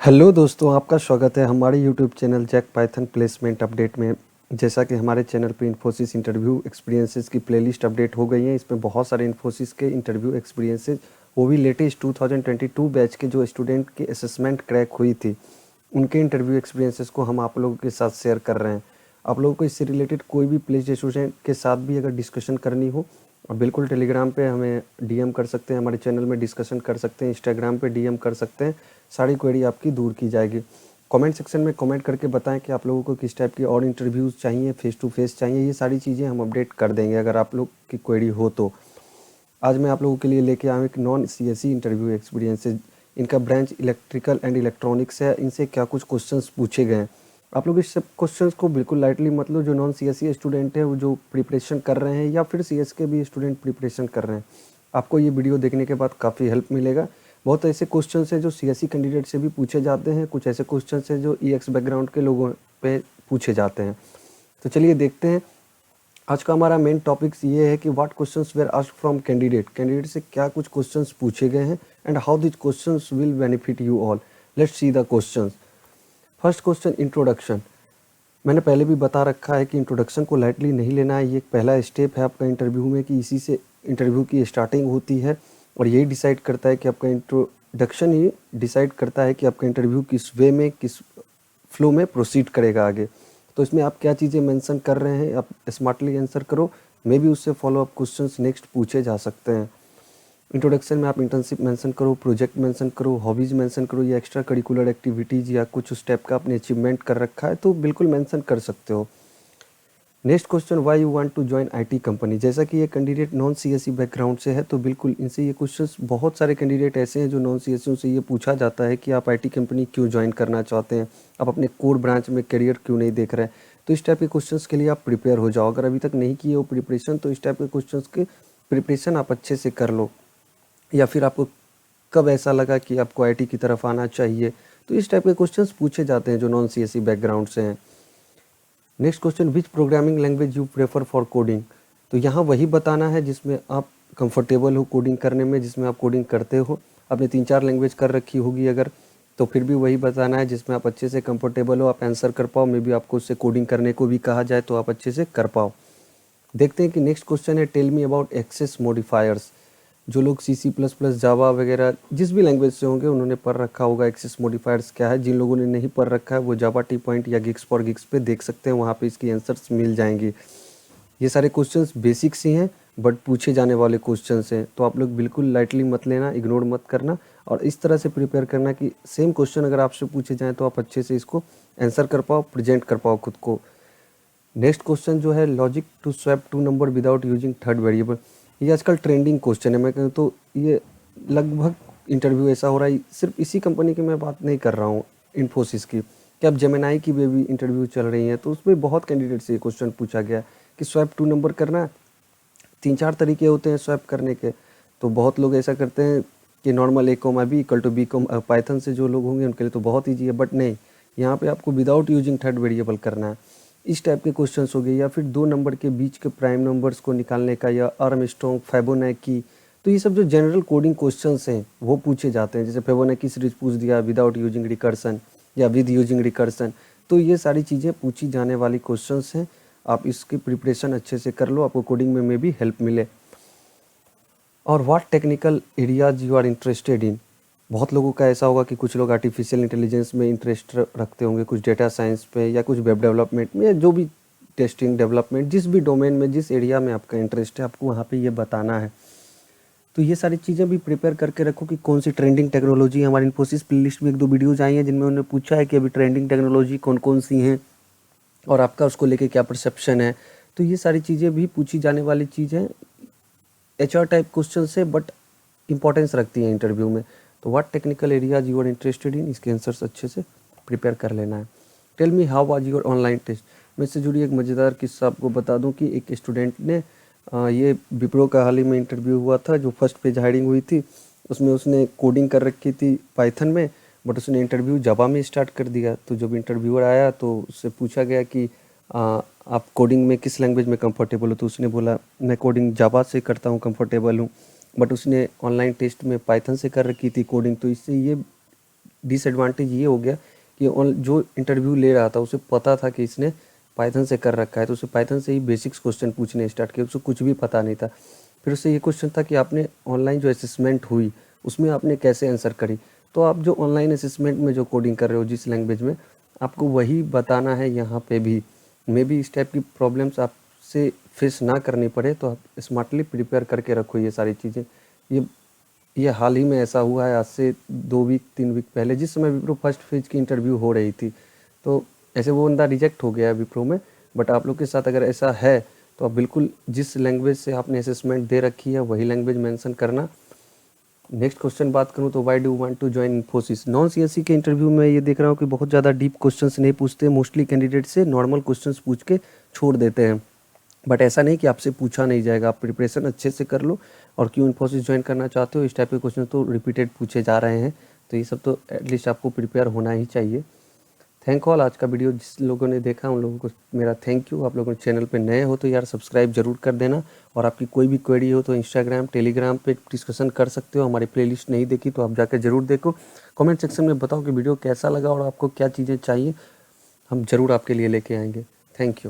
Hello दोस्तों, आपका स्वागत है हमारे YouTube channel Jack Python placement update में। जैसा कि हमारे चैनल पे इन्फोसिस इंटरव्यू एक्सपीरियंसेस की प्लेलिस्ट अपडेट हो गई है। इसमें बहुत सारे इन्फोसिस के इंटरव्यू एक्सपीरियंसेस, वो भी लेटेस्ट 2022 बैच के जो स्टूडेंट की असेसमेंट क्रैक हुई थी, उनके इंटरव्यू एक्सपीरियंसेस को हम आप लोगों के साथ शेयर कर रहे हैं। आप लोगों को इससे रिलेटेड कोई भी प्लेस्ड स्टूडेंट के साथ भी अगर डिस्कशन करनी हो, और बिल्कुल टेलीग्राम पे हमें डीएम कर सकते हैं, हमारे चैनल में डिस्कशन कर सकते हैं, इंस्टाग्राम पे डीएम कर सकते हैं। सारी क्वेरी आपकी दूर की जाएगी। कमेंट सेक्शन में कमेंट करके बताएं कि आप लोगों को किस टाइप की और इंटरव्यूज़ चाहिए, फेस टू फेस चाहिए। ये सारी चीज़ें हम अपडेट कर देंगे अगर आप लोग की क्वेरी हो तो। आज मैं आप लोगों के लिए लेके आया हूँ एक नॉन सीएसई इंटरव्यू एक्सपीरियंस है। इनका ब्रांच इलेक्ट्रिकल एंड इलेक्ट्रॉनिक्स है। इनसे क्या कुछ क्वेश्चंस पूछे गए हैं, आप लोग इस सब क्वेश्चंस को बिल्कुल लाइटली मत लो। जो नॉन सीएसई स्टूडेंट है, वो जो प्रिपरेशन कर रहे हैं, या फिर सीएस के भी स्टूडेंट प्रिपरेशन कर रहे हैं, आपको ये वीडियो देखने के बाद काफ़ी हेल्प मिलेगा। बहुत ऐसे क्वेश्चंस हैं जो सीएसई कैंडिडेट से भी पूछे जाते हैं, कुछ ऐसे क्वेश्चंस हैं जो ईएक्स बैकग्राउंड के लोगों पे पूछे जाते हैं। तो चलिए देखते हैं। आज का हमारा मेन टॉपिक्स ये है कि what questions were asked from candidate से क्या कुछ क्वेश्चंस पूछे गए हैं, and how this questions will benefit you all. Let's see the questions. First question, introduction. मैंने पहले भी बता रखा है कि इंट्रोडक्शन को लाइटली नहीं लेना है। ये एक पहला स्टेप है आपका इंटरव्यू में, कि इसी से इंटरव्यू की स्टार्टिंग होती है, और यही डिसाइड करता है कि आपका इंट्रोडक्शन ही डिसाइड करता है कि आपका इंटरव्यू किस वे में, किस फ्लो में प्रोसीड करेगा आगे। तो इसमें आप क्या चीज़ें मेंशन कर रहे हैं, आप स्मार्टली आंसर करो। मे बी उससे फॉलो अप क्वेश्चंस नेक्स्ट पूछे जा सकते हैं। इंट्रोडक्शन में आप इंटर्नशिप मेंशन करो, प्रोजेक्ट मेंशन करो, हॉबीज़ मेंशन करो, या एक्स्ट्रा करिकुलर एक्टिविटीज़ या कुछ उस टाइप का आपने अचीवमेंट कर रखा है तो बिल्कुल मेंशन कर सकते हो। Next question, why you want to join IT company. जैसा कि ये कैंडिडेट नॉन सीएसई बैकग्राउंड से है, तो बिल्कुल इनसे ये क्वेश्चंस, बहुत सारे कैंडिडेट ऐसे हैं जो नॉन सीएसई से ये पूछा जाता है कि आप आईटी कंपनी क्यों ज्वाइन करना चाहते हैं, आप अपने कोर ब्रांच में करियर क्यों नहीं देख रहे हैं। तो इस टाइप के क्वेश्चंस के लिए आप प्रिपेयर हो जाओ। अगर अभी तक नहीं किए हो प्रिपरेशन, तो इस टाइप के क्वेश्चन के प्रिपरेशन आप अच्छे से कर लो। या फिर आपको कब ऐसा लगा कि आपको आईटी की तरफ आना चाहिए, तो इस टाइप के क्वेश्चंस पूछे जाते हैं जो नॉन सीएसई बैकग्राउंड से हैं। Next question, which programming language you prefer for coding. तो यहाँ वही बताना है जिसमें आप कंफर्टेबल हो कोडिंग करने में, जिसमें आप कोडिंग करते हो। आपने 3-4 लैंग्वेज कर रखी होगी अगर, तो फिर भी वही बताना है जिसमें आप अच्छे से कंफर्टेबल हो, आप आंसर कर पाओ। मे बी आपको उससे कोडिंग करने को भी कहा जाए तो आप अच्छे से कर पाओ। देखते हैं कि नेक्स्ट क्वेश्चन है, tell me about access modifiers. जो लोग C++, जावा वगैरह जिस भी लैंग्वेज से होंगे उन्होंने पढ़ रखा होगा एक्सेस मॉडिफायर्स क्या है। जिन लोगों ने नहीं पढ़ रखा है वो जावा टी पॉइंट या गिग्स फॉर गिग्स पे देख सकते हैं, वहाँ पे इसकी आंसर्स मिल जाएंगी। ये सारे क्वेश्चंस बेसिक्स ही हैं, बट पूछे जाने वाले क्वेश्चंस हैं, तो आप लोग बिल्कुल लाइटली मत लेना, इग्नोर मत करना, और इस तरह से प्रिपेयर करना कि सेम क्वेश्चन अगर आपसे पूछे जाएँ तो आप अच्छे से इसको आंसर कर पाओ, प्रेजेंट कर पाओ खुद को। नेक्स्ट क्वेश्चन जो है, logic to swap two number without using third variable. ये आजकल ट्रेंडिंग क्वेश्चन है। मैं कहूँ तो ये लगभग इंटरव्यू ऐसा हो रहा है, सिर्फ इसी कंपनी की मैं बात नहीं कर रहा हूँ, इन्फोसिस की, कि अब जेमिनाई की भी इंटरव्यू चल रही है, तो उसमें बहुत कैंडिडेट से ये क्वेश्चन पूछा गया कि स्वैप टू नंबर करना है। 3-4 तरीके होते हैं स्वैप करने के, तो बहुत लोग ऐसा करते हैं कि नॉर्मल A, B, पाइथन से जो लोग होंगे उनके लिए तो बहुत ईजी है, बट नहीं, यहाँ पे आपको विदाउट यूजिंग थर्ड वेरिएबल करना है। इस टाइप के क्वेश्चंस हो गए। या फिर 2 नंबर के बीच के प्राइम नंबर्स को निकालने का, या आर्मस्ट्रॉन्ग, फिबोनाची। तो ये सब जो जनरल कोडिंग क्वेश्चंस हैं वो पूछे जाते हैं। जैसे फिबोनाची सीरीज पूछ दिया विदाउट यूजिंग रिकर्सन या विद यूजिंग रिकर्सन। तो ये सारी चीज़ें पूछी जाने वाली क्वेश्चंस हैं। आप इसकी प्रिपरेशन अच्छे से कर लो, आपको कोडिंग में भी हेल्प मिले। और what technical areas you are interested in. बहुत लोगों का ऐसा होगा कि कुछ लोग आर्टिफिशियल इंटेलिजेंस में इंटरेस्ट रखते होंगे, कुछ डेटा साइंस पे, या कुछ वेब डेवलपमेंट में, जो भी टेस्टिंग डेवलपमेंट, जिस भी डोमेन में, जिस एरिया में आपका इंटरेस्ट है, आपको वहाँ पे ये बताना है। तो ये सारी चीज़ें भी प्रिपेयर करके रखो कि कौन सी ट्रेंडिंग टेक्नोलॉजी है। हमारी इन्फोसिस प्लेलिस्ट में 1-2 वीडियोज़ आई हैं जिनमें उन्होंने पूछा है कि अभी ट्रेंडिंग टेक्नोलॉजी कौन कौन सी हैं, और आपका उसको लेके क्या परसेप्शन है। तो ये सारी चीज़ें भी पूछी जाने वाली चीज़ें HR टाइप क्वेश्चन से, बट इंपॉर्टेंस रखती है इंटरव्यू में। तो what technical areas you are interested in, इसके आंसर्स अच्छे से प्रिपेयर कर लेना है। Tell me how was your online test. मैं इससे जुड़ी एक मज़ेदार किस्सा आपको बता दूं कि एक स्टूडेंट ने ये विप्रो का हाल ही में इंटरव्यू हुआ था, जो फर्स्ट पेज हायरिंग हुई थी, उसमें उसने कोडिंग कर रखी थी पाइथन में, बट उसने इंटरव्यू जावा में स्टार्ट कर दिया। तो जब इंटरव्यूअर आया तो उससे पूछा गया कि आप कोडिंग में किस लैंग्वेज में कंफर्टेबल हो, तो उसने बोला मैं कोडिंग जावा से करता हूँ, कंफर्टेबल हूँ। बट उसने ऑनलाइन टेस्ट में पाइथन से कर रखी थी कोडिंग। तो इससे ये डिसएडवांटेज ये हो गया कि जो इंटरव्यू ले रहा था उसे पता था कि इसने पाइथन से कर रखा है, तो उसे पाइथन से ही बेसिक्स क्वेश्चन पूछने स्टार्ट किए, उसको कुछ भी पता नहीं था। फिर उससे ये क्वेश्चन था कि आपने ऑनलाइन जो असेसमेंट हुई उसमें आपने कैसे आंसर करी। तो आप जो ऑनलाइन असेसमेंट में जो कोडिंग कर रहे हो जिस लैंग्वेज में, आपको वही बताना है यहाँ पे भी। मे बी इस टाइप की प्रॉब्लम्स आपसे फेस ना करनी पड़े, तो आप स्मार्टली प्रिपेयर करके रखो ये सारी चीज़ें। ये हाल ही में ऐसा हुआ है, आज से 2 वीक 3 वीक पहले, जिस समय विप्रो फर्स्ट फेज की इंटरव्यू हो रही थी। तो ऐसे वो बंदा रिजेक्ट हो गया है विप्रो में। बट आप लोग के साथ अगर ऐसा है तो आप बिल्कुल जिस लैंग्वेज से आपने असेसमेंट दे रखी है वही लैंग्वेज मेंशन करना। नेक्स्ट क्वेश्चन बात करूं तो why do you want to join Infosys. Non CSC के इंटरव्यू में ये देख रहा हूँ कि बहुत ज़्यादा डीप क्वेश्चंस नहीं पूछते, मोस्टली कैंडिडेट से नॉर्मल क्वेश्चंस पूछ के छोड़ देते हैं। बट ऐसा नहीं कि आपसे पूछा नहीं जाएगा, आप प्रिपरेशन अच्छे से कर लो। और क्यों इन्फोसिस ज्वाइन करना चाहते हो, इस टाइप के क्वेश्चन तो रिपीटेड पूछे जा रहे हैं, तो ये सब तो एटलीस्ट आपको प्रिपेयर होना ही चाहिए। Thank all. आज का वीडियो जिस लोगों ने देखा उन लोगों को मेरा थैंक यू। आप लोगों ने चैनल पे नए हो तो यार सब्सक्राइब जरूर कर देना। और आपकी कोई भी क्वेरी हो तो इंस्टाग्राम टेलीग्राम पे डिस्कशन कर सकते हो। हमारी प्लेलिस्ट नहीं देखी तो आप जाकर जरूर देखो। कमेंट सेक्शन में बताओ कि वीडियो कैसा लगा और आपको क्या चीज़ें चाहिए, हम ज़रूर आपके लिए लेके आएंगे। Thank you.